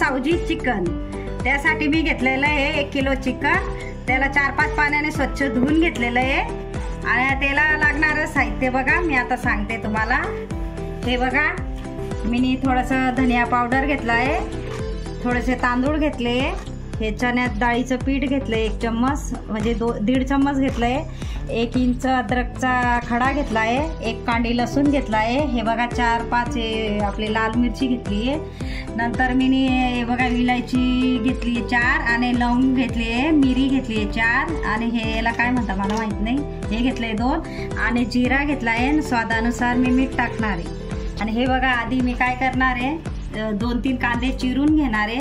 Savji chicken. त्यासाठी मी घेतलेलं आहे 1 किलो चिकन। त्याला 4-5 पाण्याने स्वच्छ धुवून घेतलेलं आहे। आणि त्याला लागणारं साहित्य बघा, मी आता सांगते तुम्हाला। हे बघा, मी थोडंसं धनिया पावडर घेतला आहे, थोडेसे तांदूळ घेतले, हे चण्यात डाळीचं पीठ घेतलं 1 चम्मच, म्हणजे 1.5 चम्मच घेतलं आहे। 1 इंच अद्रकचा खडा घेतला आहे, 1 कांडी लसूण घेतला आहे। हे बघा 4-5 आपली लाल मिरची घेतली आहे। नंतर मी हे बघा इलायची घेतली आहे 4, आणि लवंग घेतली आहे, मिरी घेतली आहे 4, आणि हे याला काय म्हणतात मला माहित नाही, हे घेतलंय 2, आणि जिरा घेतला आहे। स्वादानुसार मी मीठ टाकणार आहे। आणि हे बघा, आधी मी काय करणार आहे, 2-3 कांदे चिरून घेणार आहे।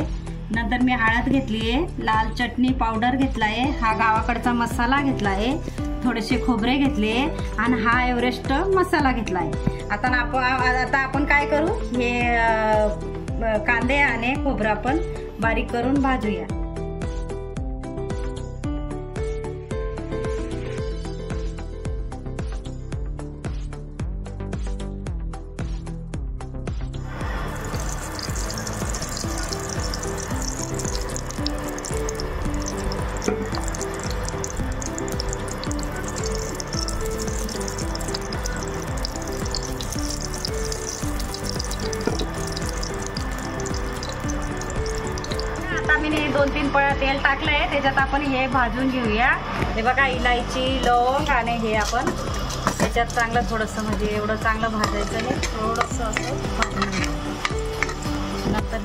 नंतर मी हळद घेतली आहे, लाल चटणी पावडर घेतला आहे, हा गावाकडचा मसाला घेतला आहे, थोडेसे खोबरे घेतले आणि हा एव्हरेस्ट मसाला घेतला आहे। आता आपण काय करू, हे कांदे आणि खोबरं आपण बारीक करून भाजूया। मी 2-3 पळ्या तेल टाकलंय, त्याच्यात आपण हे भाजून घेऊया। हे बघा, इलायची, लवंग, आणि हे आपण त्याच्यात चांगलं थोडंसं, म्हणजे एवढं चांगलं भाजायचं नाही, थोडंसं असं भाजून घ्यायचं। नंतर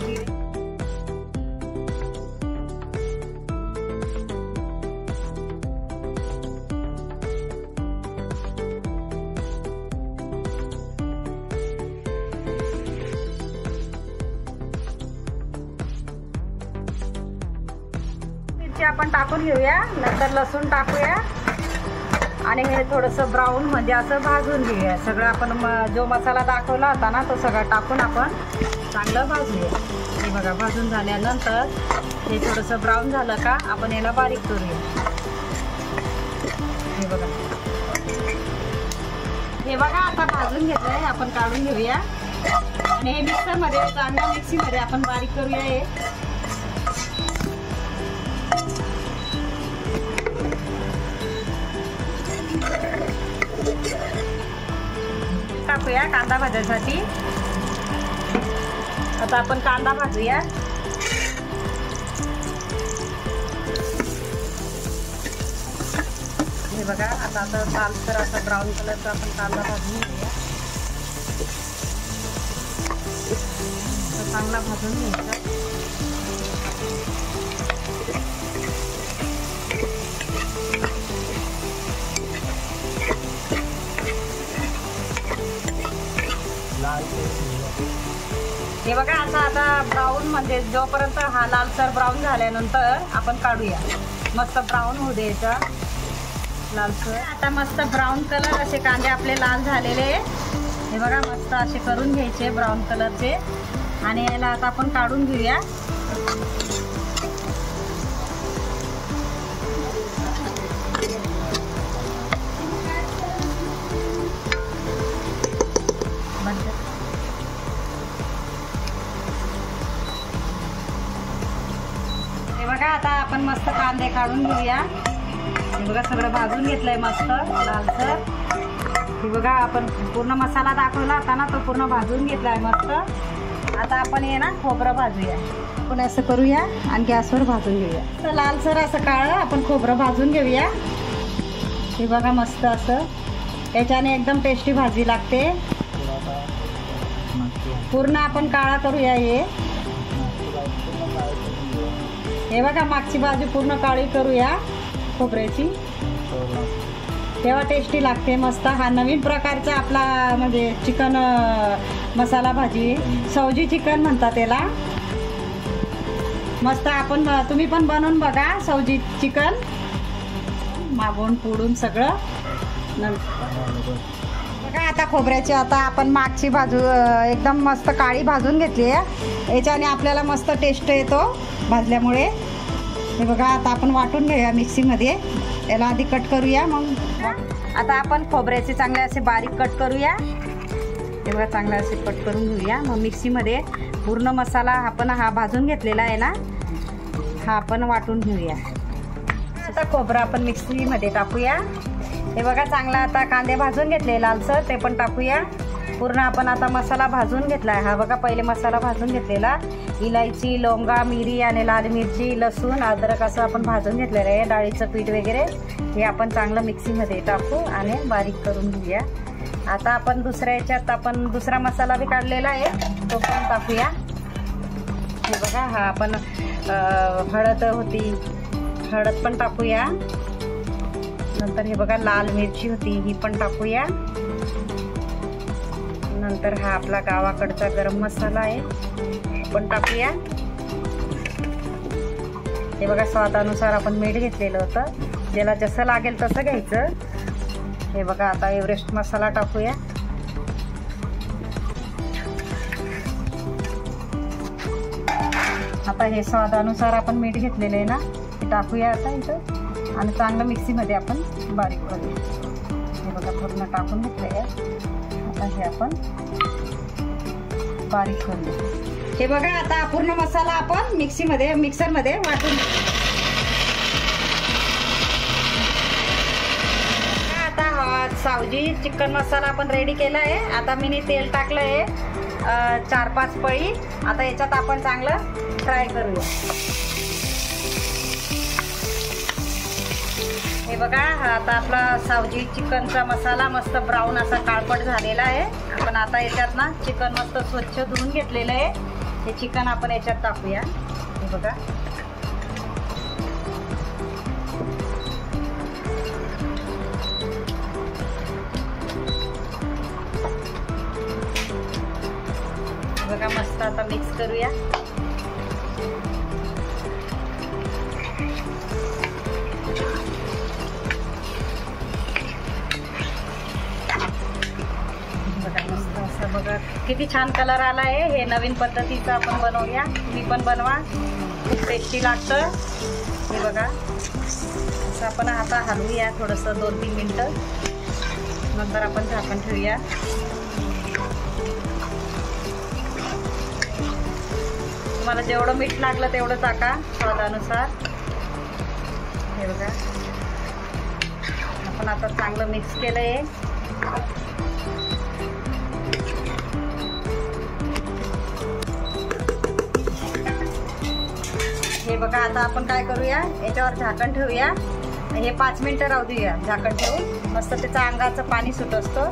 आपण टाकून घेऊया। नंतर लसूण टाकूया आणि हे थोडंसं ब्राऊन म्हणजे असं भाजून घेऊया। सगळं आपण जो मसाला दाखवला होता ना, तो सगळं टाकून आपण चांगलं भाजूया। हे बघा, भाजून झाल्यानंतर हे थोडंसं ब्राऊन झालं का आपण याला बारीक करूया। हे बघा आता भाजून घेतलंय, आपण काढून घेऊया आणि हे मिक्सरमध्ये, चांगल्या मिक्सीमध्ये आपण बारीक करूया। हे टाकूया कांदा भाजण्यासाठी। आता आपण कांदा भाजूया। हे बघा, आता लालसर असा ब्राऊन कलरचा आपण कांदा भाजून घेऊया। चांगला भाजून घ्यायचा। हे बघा, आता ब्राऊन म्हणजे जोपर्यंत हा लालसर ब्राऊन झाल्यानंतर आपण काढूया। मस्त ब्राऊन होऊ द्यायचा लालसर। आता मस्त ब्राऊन कलर असे कांदे आपले लाल झालेले, हे बघा मस्त असे करून घ्यायचे ब्राऊन कलरचे, आणि याला आता आपण काढून घेऊया। बघा, आता आपण मस्त कांदे काढून घेऊया। हे बघा, सगळं भाजून घेतलंय मस्त लालसर। हे बघा, आपण पूर्ण मसाला दाखवला होता ना, तो पूर्ण भाजून घेतलाय मस्त। आता आपण हे ना खोबरं भाजूया। आपण असं करूया आणि गॅसवर भाजून घेऊया। तर लालसर असं काळं आपण खोबरं भाजून घेऊया। हे बघा, मस्त असं, याच्याने एकदम टेस्टी भाजी लागते। पूर्ण आपण काळा करूया। हे बघा, मागची बाजू पूर्ण काळी करूया खोबऱ्याची, तेव्हा टेस्टी लागते मस्त। हा नवीन प्रकारचा आपला म्हणजे चिकन मसाला भाजी, सावजी चिकन म्हणतात त्याला। मस्त आपण, तुम्ही पण बनवून बघा सावजी चिकन, मागून पुढून सगळं। बघा, आता खोबऱ्याची आता आपण मागची बाजू एकदम मस्त काळी भाजून घेतली आहे। याच्याने आपल्याला मस्त टेस्ट येतो भाजल्यामुळे। हे बघा, आता आपण वाटून घेऊया मिक्सीमध्ये। याला आधी कट करूया, मग आता आपण खोबऱ्याचे चांगले असे बारीक कट करूया। हे बघा चांगला असे कट करून घेऊया. मग मिक्सीमध्ये पूर्ण मसाला आपण हा भाजून घेतलेला आहे ना, हा आपण वाटून घेऊया. आता खोबरं आपण मिक्सीमध्ये टाकूया. हे बघा चांगला आता कांदे भाजून घेतले लालसर, ते पण टाकूया. पूर्ण आपण आता मसाला भाजून घेतला आहे. हा बघा पहिले मसाला भाजून घेतलेला, इलायची, लवंगा, मिरी आणि लाल मिरची, लसूण, अद्रक असं आपण भाजून घेतलेलं आहे. डाळीचं पीठ वगैरे हे आपण चांगलं मिक्सीमध्ये टाकू आणि बारीक करून घेऊया. आता आपण दुसऱ्या ह्याच्यात आपण दुसरा मसाला बी काढलेला आहे, तो पण टाकूया. हे बघा हा आपण हळद होती, हळद पण टाकूया. नंतर हे बघा लाल मिरची होती, ही पण टाकूया. नंतर हा आपला गावाकडचा गरम मसाला आहे, पण टाकूया. हे बघा स्वादानुसार आपण मीठ घेतलेलं होतं, ज्याला जसं लागेल तसं घ्यायचं. हे बघा आता एव्हरेस्ट मसाला टाकूया. आता हे स्वादानुसार आपण मीठ घेतलेलं आहे ना, ते टाकूया आता इथं आणि चांगलं मिक्सीमध्ये आपण बारीक करूया. हे बघा पूर्ण टाकून घेतलं आहे. आता हे आपण बारीक करूया. हे बघा आता पूर्ण मसाला आपण मिक्सरमध्ये वाटून. आता हा सावजी चिकन मसाला आपण रेडी केला आहे. आता मी तेल टाकलं आहे 4-5 पळी. आता याच्यात आपण चांगलं फ्राय करूया. हे बघा हा आता आपला सावजी चिकनचा मसाला मस्त ब्राऊन असा काळपट झालेला आहे. आपण आता याच्यात ना चिकन मस्त स्वच्छ धुवून घेतलेलं आहे. हे चिकन आपण याच्यात टाकूया. हे बघा बघा मस्त आता मिक्स करूया. बघा किती छान कलर आला आहे. हे नवीन पद्धतीचं आपण बनवूया, तुम्ही पण बनवा, खूप टेस्टी लागतं. हे बघा असं आपण आता हलवूया थोडंसं 2-3 मिनटं, नंतर आपण झाकण ठेवूया. तुम्हाला जेवढं मीठ लागलं तेवढं टाका स्वादानुसार. हे बघा आपण आता चांगलं मिक्स केलं आहे. हे बघा आता आपण काय करूया, याच्यावर झाकण ठेवूया. हे 5 मिनिटं राहू देऊया झाकण ठेवून. मस्त त्याचं अंगाचं पाणी सुट असतं,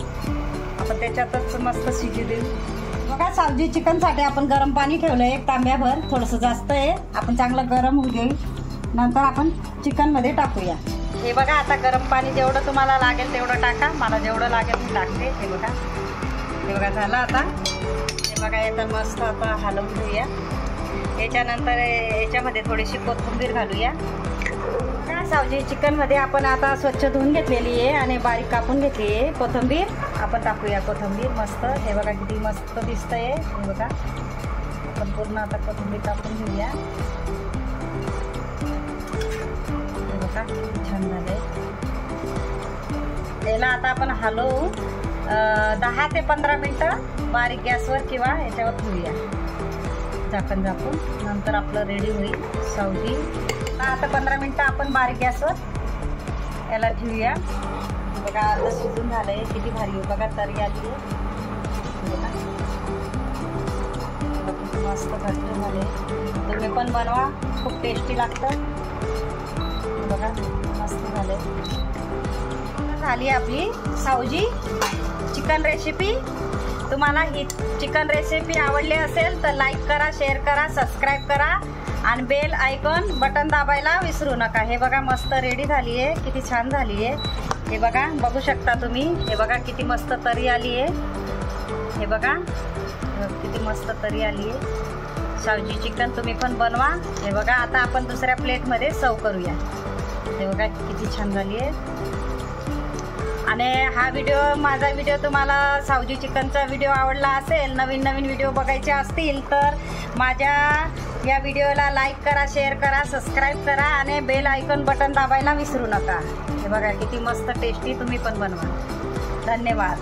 आपण त्याच्यातच मस्त शिजू देऊ. बघा सावजी चिकनसाठी आपण गरम पाणी ठेवलं आहे 1 तांब्याभर, थोडंसं जास्त आहे. आपण चांगलं गरम होऊ देऊ, नंतर आपण चिकनमध्ये टाकूया. हे बघा आता गरम पाणी जेवढं तुम्हाला लागेल तेवढं टाका, मला जेवढं लागेल मी टाकते. हे बघा झालं आता. हे बघा याचा मस्त आता हलवून घेऊया. याच्यानंतर याच्यामध्ये थोडीशी कोथिंबीर घालूया. सावजी चिकनमध्ये आपण आता स्वच्छ धुवून घेतलेली आहे आणि बारीक कापून घेतली आहे कोथिंबीर. आपण टाकूया कोथिंबीर मस्त. हे बघा किती मस्त दिसतंय. हे बघा आपण पूर्ण आता कोथिंबीर टाकून घेऊया. हे बघा छान झालंय. याला आता आपण हलवू 10 ते 15 मिनटं बारीक गॅसवर किंवा याच्यावर ठेवूया झाकण झाकून. नंतर आपलं रेडी होईल सावजी. आता 15 मिनटं आपण बारीक गॅसवर याला ठेवूया. बघा आता शिजून झालंय, किती भारी आहे बघा, तरी आली आहे. मस्त घट्ट झाले. तुम्ही पण बनवा, खूप टेस्टी लागतं. बघा मस्त झाले. झाली आपली सावजी चिकन रेसिपी. तुम्हाला ही चिकन रेसिपी आवडली असेल तर लाईक करा, शेअर करा, सबस्क्राईब करा आणि बेल आयकॉन बटन दाबायला विसरू नका. हे बघा मस्त रेडी झाली आहे, किती छान झाली आहे. हे बघा बघू शकता तुम्ही. हे बघा किती मस्त तरी आली आहे. हे बघा किती मस्त तरी आली आहे सावजी चिकन. तुम्ही पण बनवा. हे बघा आता आपण दुसऱ्या प्लेटमध्ये सर्व करूया. हे बघा किती छान झाली आहे. आणि हा माझा व्हिडिओ तुम्हाला सावजी चिकनचा व्हिडिओ आवडला असेल, नवीन व्हिडिओ बघायचे असतील तर माझ्या या व्हिडिओला लाईक करा, शेअर करा, सबस्क्राईब करा आणि बेल आयकॉन बटन दाबायला विसरू नका. हे बघा किती मस्त टेस्टी. तुम्ही पण बनवा. धन्यवाद.